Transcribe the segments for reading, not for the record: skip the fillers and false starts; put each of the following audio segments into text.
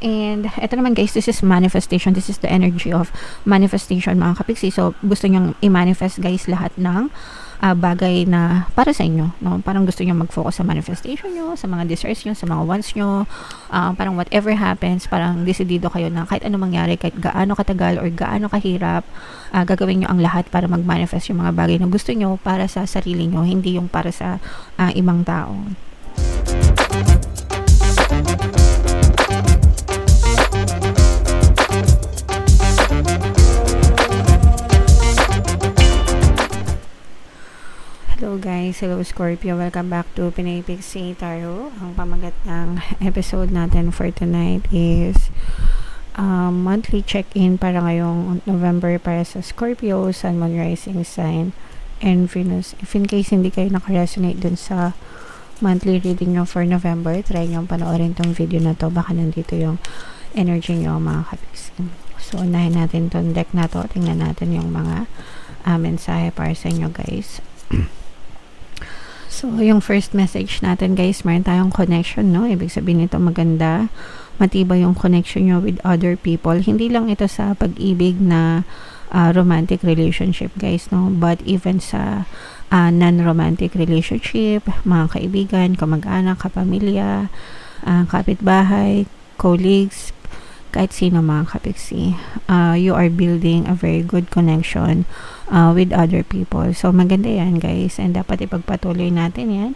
And ito naman guys, this is manifestation. This is the energy of manifestation mga kapiksi. So gusto nyong i-manifest guys lahat ng bagay na para sa inyo, no? Parang gusto nyo mag-focus sa manifestation nyo, sa mga desires nyo, sa mga wants nyo, parang whatever happens, parang desidido kayo na kahit ano mangyari, kahit gaano katagal or gaano kahirap, gagawin nyo ang lahat para mag-manifest yung mga bagay na gusto nyo para sa sarili nyo, hindi yung para sa ibang tao. Hello guys, hello Scorpio, welcome back to Pinay Pixie Tarot. Ang pamagat ng episode natin for tonight is monthly check-in para ngayong November para sa Scorpio, Sun, Moon, Rising Sign, and Venus. If in case hindi kayo nakaresonate dun sa monthly reading nyo for November, try nyo panoorin tong video na to, baka nandito yung energy nyo mga kapixie. So unahin natin tong deck na to, tingnan natin yung mga mensahe para sa inyo guys. So, yung first message natin guys, meron tayong connection, no? Ibig sabihin nito maganda, matibay yung connection nyo with other people. Hindi lang ito sa pag-ibig na romantic relationship guys, no? But even sa non-romantic relationship, mga kaibigan, kamag-anak, kapamilya, kapitbahay, colleagues, kahit sino mga kapiksi, you are building a very good connection with other people. So, maganda yan guys, and dapat ipagpatuloy natin yan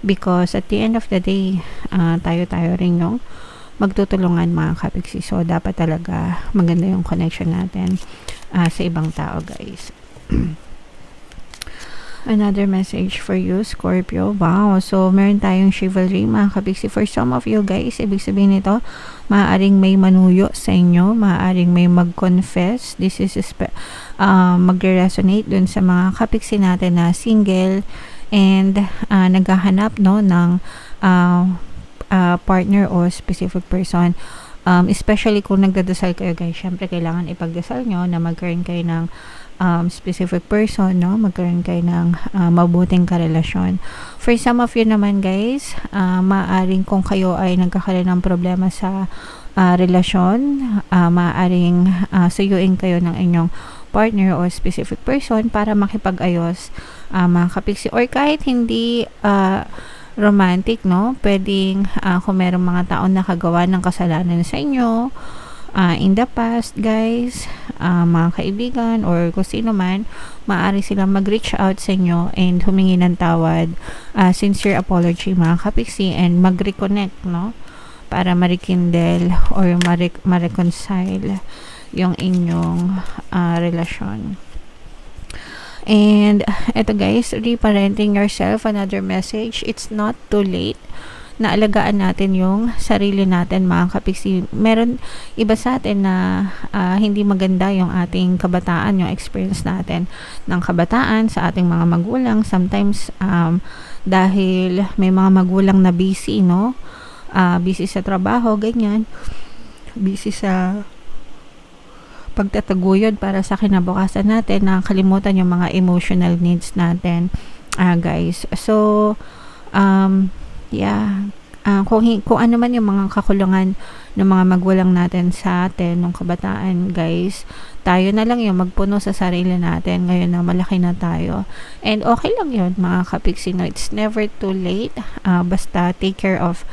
because at the end of the day, tayo rin yung magtutulungan mga kapiksi. So, dapat talaga maganda yung connection natin sa ibang tao guys. Another message for you, Scorpio. Wow, so meron tayong chivalry mga kapiksi. For some of you guys, ibig sabihin nito, maaaring may manuyo sa inyo, maaaring may mag-confess. This is magre-resonate dun sa mga kapiksi natin na single and naghahanap no ng partner o specific person. Especially kung nagdadasal kayo guys, syempre kailangan ipagdasal nyo na magkaroon kayo ng specific person, no? Magkaroon kayo ng mabuting karelasyon. For some of you naman guys, maaaring kung kayo ay nagkakaroon ng problema sa relasyon, maaaring suyuin kayo ng inyong partner o specific person para makipag-ayos mga kapiksi. Or kahit hindi romantic, no? Pwedeng kung merong mga taong nakagawa ng kasalanan sa inyo in the past guys, mga kaibigan or kung sino man, maaari silang mag-reach out sa inyo and humingi ng tawad, sincere apology mga kapiksi, and mag-reconnect, no? Para ma-rekindle or ma-reconcile yung inyong relasyon. And eto guys, reparenting yourself, another message. It's not too late na alagaan natin yung sarili natin mga kapiksi. Meron iba sa atin na hindi maganda yung ating kabataan, yung experience natin ng kabataan sa ating mga magulang. Sometimes dahil may mga magulang na busy, no? Busy sa trabaho, ganyan. Busy sa pagtataguyod para sa kinabukasan natin, nakakalimutan yung mga emotional needs natin guys. So yeah, kung ano man yung mga kakulangan ng mga magulang natin sa atin nung kabataan guys, tayo na lang yung magpuno sa sarili natin ngayon na malaki na tayo, and okay lang yun mga kapiksi, no? It's never too late, basta take care of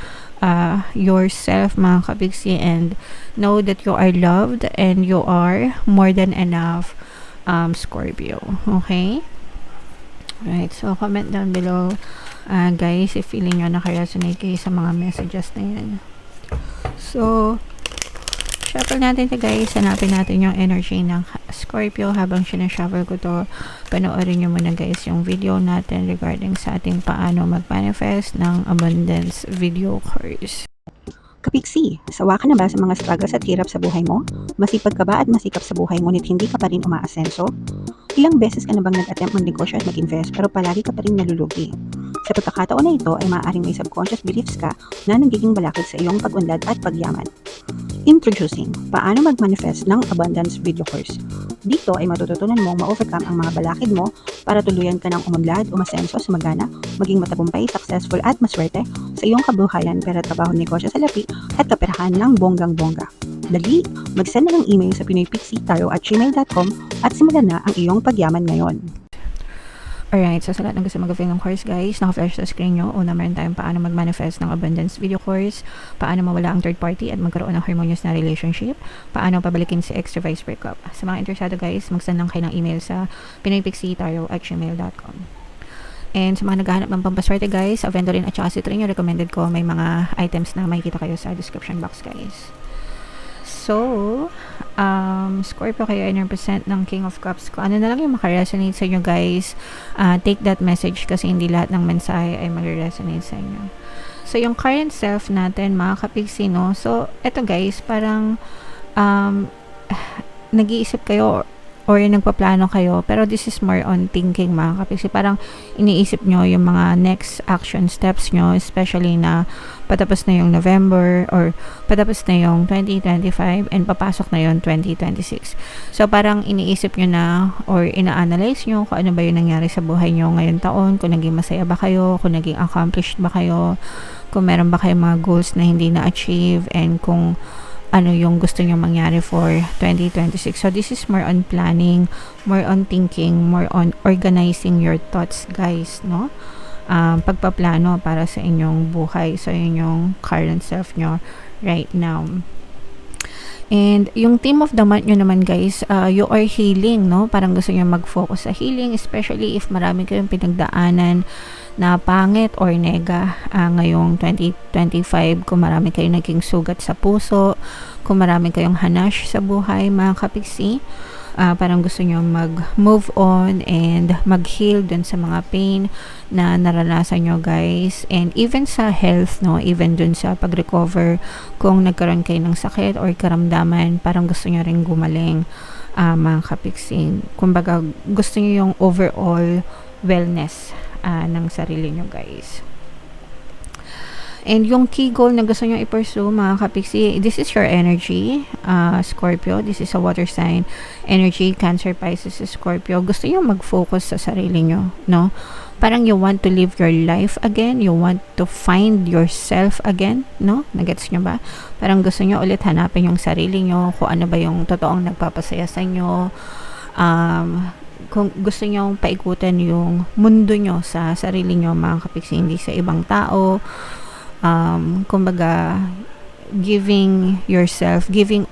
yourself mga kapiksi, and know that you are loved and you are more than enough, Scorpio. Okay? Right, so comment down below guys if feeling nyo naka-resonate kayo sa mga messages na yan. So shuffle natin to guys, hanapin natin yung energy ng Scorpio. Habang sinashuffle ko to, panoorin nyo muna guys yung video natin regarding sa ating paano mag-manifest ng abundance video course. Kapiksi, sawa ka na ba sa mga struggles at hirap sa buhay mo? Masipag ka ba at masikap sa buhay ngunit hindi ka pa rin umaasenso? Ilang beses ka na bang nag-attempt magnegosyo at mag-invest pero palagi ka pa rin nalulugi? Sa pagkakataon na ito ay maaaring may subconscious beliefs ka na nagiging balakid sa iyong pag-unlad at pagyaman. Introducing, paano mag-manifest ng abundance video course. Dito ay matututunan mong ma-overcome ang mga balakid mo para tuluyan ka ng umunlad, umasenso, sumagana, maging matagumpay, successful at maswerte sa iyong kabuhayan, pera, trabaho, negosyo, salapi at kaperahan ng bonggang-bongga. Dali, mag-send na ng email sa pinoypixitayo@gmail.com at simulan na ang iyong pagyaman ngayon. Alright, so sa lahat ng gusto mag-avail ng course guys, naka-flash sa screen nyo. Una, meron tayong paano mag-manifest ng abundance video course, paano mawala ang third party at magkaroon ng harmonious na relationship, paano pabalikin si ex reverse breakup. Sa mga interesado guys, mag-send lang kayo ng email sa pinoypixitayo@gmail.com. And sa mga naghahanap ng pampaswerte guys, Aventurin at saka Citrine, recommended ko, may mga items na makikita kayo sa description box guys. So, Scorpio kayo ay represent ng King of Cups ko. Ano na lang yung makaresonate sa inyo guys, take that message kasi hindi lahat ng mensahe ay mag-resonate sa inyo. So, yung current self natin, mga kapigsi, no? So, eto guys, parang nag-iisip kayo or nagpaplano kayo, pero this is more on thinking mga kapigsi. Parang iniisip nyo yung mga next action steps nyo, especially na patapos na yung November or patapos na yung 2025 and papasok na yung 2026. So parang iniisip nyo na or ina-analyze nyo kung ano ba yung nangyari sa buhay nyo ngayong taon, kung naging masaya ba kayo, kung naging accomplished ba kayo, kung meron ba kayong mga goals na hindi na-achieve, and kung ano yung gusto nyo mangyari for 2026. So this is more on planning, more on thinking, more on organizing your thoughts guys, no? Pagpaplano para sa inyong buhay, so yun yung current self nyo right now. And yung theme of the month nyo naman guys, you are healing, no? Parang gusto nyo mag-focus sa healing, especially if marami kayong pinagdaanan na pangit or nega ngayong 2025, kung marami kayong naging sugat sa puso, kung marami kayong hanash sa buhay mga kapigsi, parang gusto nyo mag-move on and mag-heal dun sa mga pain na naranasan nyo guys, and even sa health, no, even dun sa pag-recover kung nagkaroon kayo ng sakit or karamdaman, parang gusto nyo rin gumaling mga kapigsi. Kumbaga gusto nyo yung overall wellness ng sarili nyo guys. And yung key goal na gusto nyo i-pursue mga kapigsi, this is your energy, Scorpio. This is a water sign energy, Cancer, Pisces, Scorpio. Gusto nyo mag-focus sa sarili nyo, no? Parang you want to live your life again, you want to find yourself again, no? Nagets nyo ba? Parang gusto nyo ulit hanapin yung sarili nyo, kung ano ba yung totoong nagpapasaya sa inyo, kung gusto nyo paikutan yung mundo nyo sa sarili nyo mga kapigsi, hindi sa ibang tao. Kumbaga giving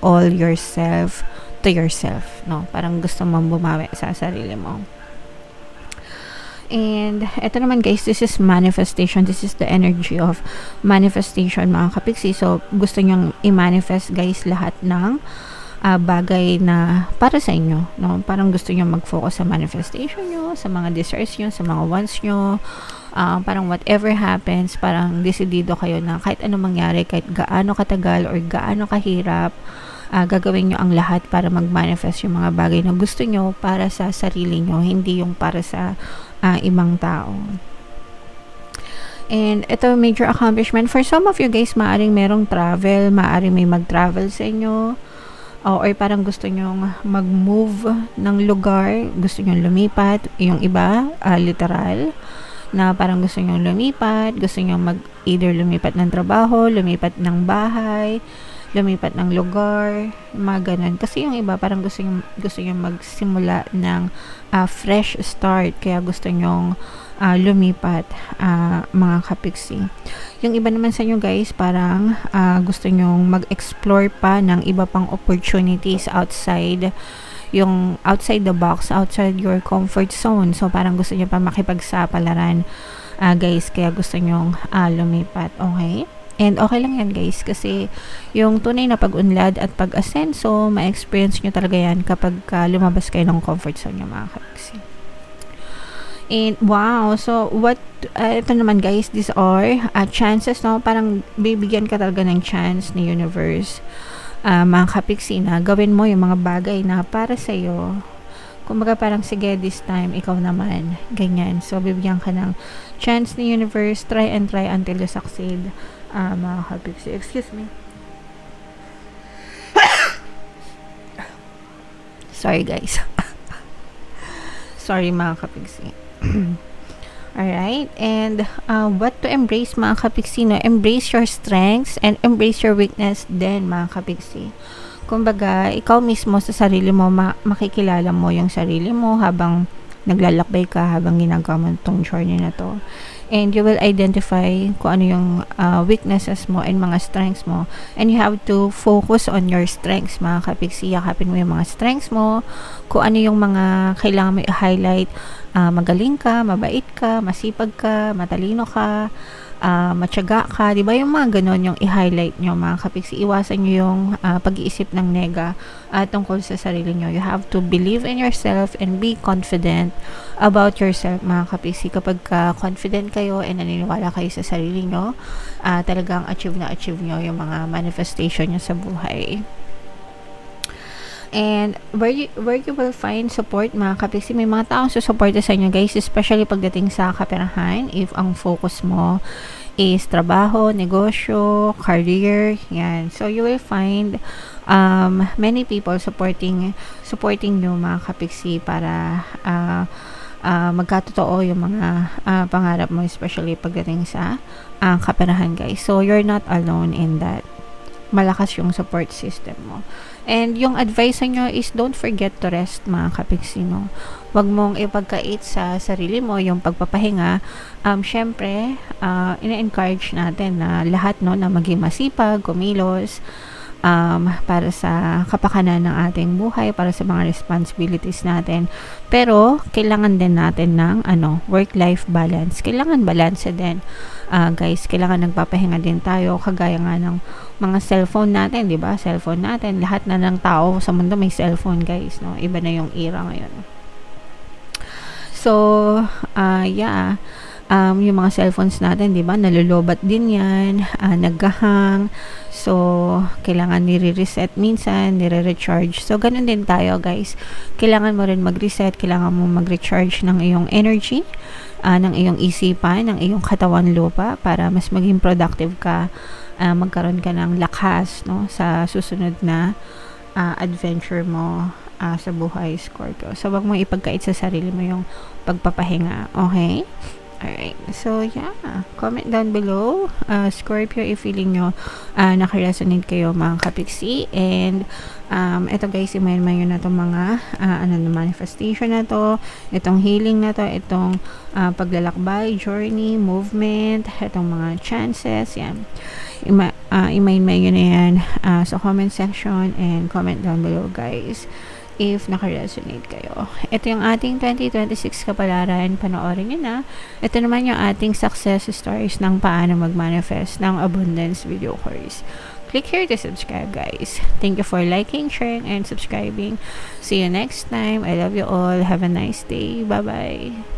all yourself to yourself, no? Parang gusto mong bumawi sa sarili mo. And eto naman guys, this is manifestation. This is the energy of manifestation mga kapigsi. So gusto nyong i-manifest guys lahat ng bagay na para sa inyo, no? Parang gusto nyo mag-focus sa manifestation nyo, sa mga desires nyo, sa mga wants nyo. Parang whatever happens, parang desidido kayo na kahit anong mangyari, kahit gaano katagal or gaano kahirap, gagawin nyo ang lahat para mag-manifest yung mga bagay na gusto nyo para sa sarili nyo, hindi yung para sa ibang tao. And ito, major accomplishment for some of you guys, maaring merong travel, maaring may mag-travel sa inyo, or parang gusto nyong mag-move ng lugar, gusto nyong lumipat. Yung iba, literal, na parang gusto nyong lumipat, gusto nyong either lumipat ng trabaho, lumipat ng bahay, lumipat ng lugar, mga ganun. Kasi yung iba, parang gusto nyong magsimula ng fresh start, kaya gusto nyong lumipat, mga kapigsi. Yung iba naman sa inyo guys, parang gusto nyong mag-explore pa ng iba pang opportunities outside the box, outside your comfort zone. So parang gusto nyo pa makipagsapalaran guys, kaya gusto nyong lumipat, okay? And okay lang yan guys, kasi yung tunay na pag-unlad at pag-asenso, ma-experience nyo talaga yan kapag lumabas kayo ng comfort zone nyo mga kapigsi. And wow, so ito naman guys, these are chances, no? Parang bibigyan ka talaga ng chance ni universe, mga kapigsi, na gawin mo yung mga bagay na para sa'yo. Kumbaga parang sige, this time ikaw naman, ganyan. So bibigyan ka ng chance ni universe, try until you succeed, mga kapigsi. Excuse me. Sorry guys. Sorry mga kapigsi. Alright, and what to embrace mga kapigsi, no? Embrace your strengths and embrace your weakness din mga kapigsi. Kumbaga, ikaw mismo sa sarili mo, makikilala mo yung sarili mo habang naglalakbay ka, habang ginagawa mo itong journey na to. And you will identify kung ano yung weaknesses mo and mga strengths mo. And you have to focus on your strengths mga kapigsi. Yakapin mo yung mga strengths mo, kung ano yung mga kailangan mo i-highlight. Magaling ka, mabait ka, masipag ka, matalino ka, matyaga ka, di ba yung mga ganon yung i-highlight nyo mga kapigsi. Iwasan nyo yung pag-iisip ng nega tungkol sa sarili nyo. You have to believe in yourself and be confident about yourself mga kapigsi. Kapag confident kayo and naniniwala kayo sa sarili nyo, talagang achieve nyo yung mga manifestation nyo sa buhay. And where you will find support mga kapigsi, may mga taong susuporta sa inyo guys, especially pagdating sa kaperahan. If ang focus mo is trabaho, negosyo, career, yan. So you will find many people supporting nyo mga kapigsi para magkatotoo yung mga pangarap mo, especially pagdating sa kaperahan guys. So you're not alone in that. Malakas yung support system mo. And yung advice nyo is don't forget to rest mga kapigsi, no? Huwag mong ipagkait sa sarili mo yung pagpapahinga. Syempre, ina-encourage natin na lahat, no, na maging masipag, kumilos, para sa kapakanan ng ating buhay, para sa mga responsibilities natin. Pero, kailangan din natin ng work-life balance. Kailangan balance din. Guys, kailangan nagpapahinga din tayo, kagaya nga ng mga cellphone natin, di ba? Cellphone natin, lahat na ng tao sa mundo may cellphone, guys, no? Iba na yung era ngayon. So, yeah. Yung mga cellphones natin, di ba, nalulobat din yan, naghahang, so kailangan nire-reset minsan, nire-recharge. So ganun din tayo guys, kailangan mo rin mag-reset, kailangan mo mag-recharge ng iyong energy, ng iyong isipan, ng iyong katawan lupa, para mas maging productive ka, magkaroon ka ng lakas, no, sa susunod na adventure mo sa buhay, Scorpio. So wag mo ipagkait sa sarili mo yung pagpapahinga, okay? Alright, so yeah, comment down below, Scorpio, if feeling nyo nakaresonate kayo mga kapigsi. And ito guys, imayin na itong mga manifestation na to, itong healing na to, itong paglalakbay, journey, movement, itong mga chances, yan. Imayin na yan sa comment section, and comment down below guys if naka-resonate kayo. Ito yung ating 2026 kapalaran, panoorin nyo na. Ito naman yung ating success stories ng paano mag-manifest ng abundance video course. Click here to subscribe guys. Thank you for liking, sharing, and subscribing. See you next time. I love you all. Have a nice day. Bye-bye.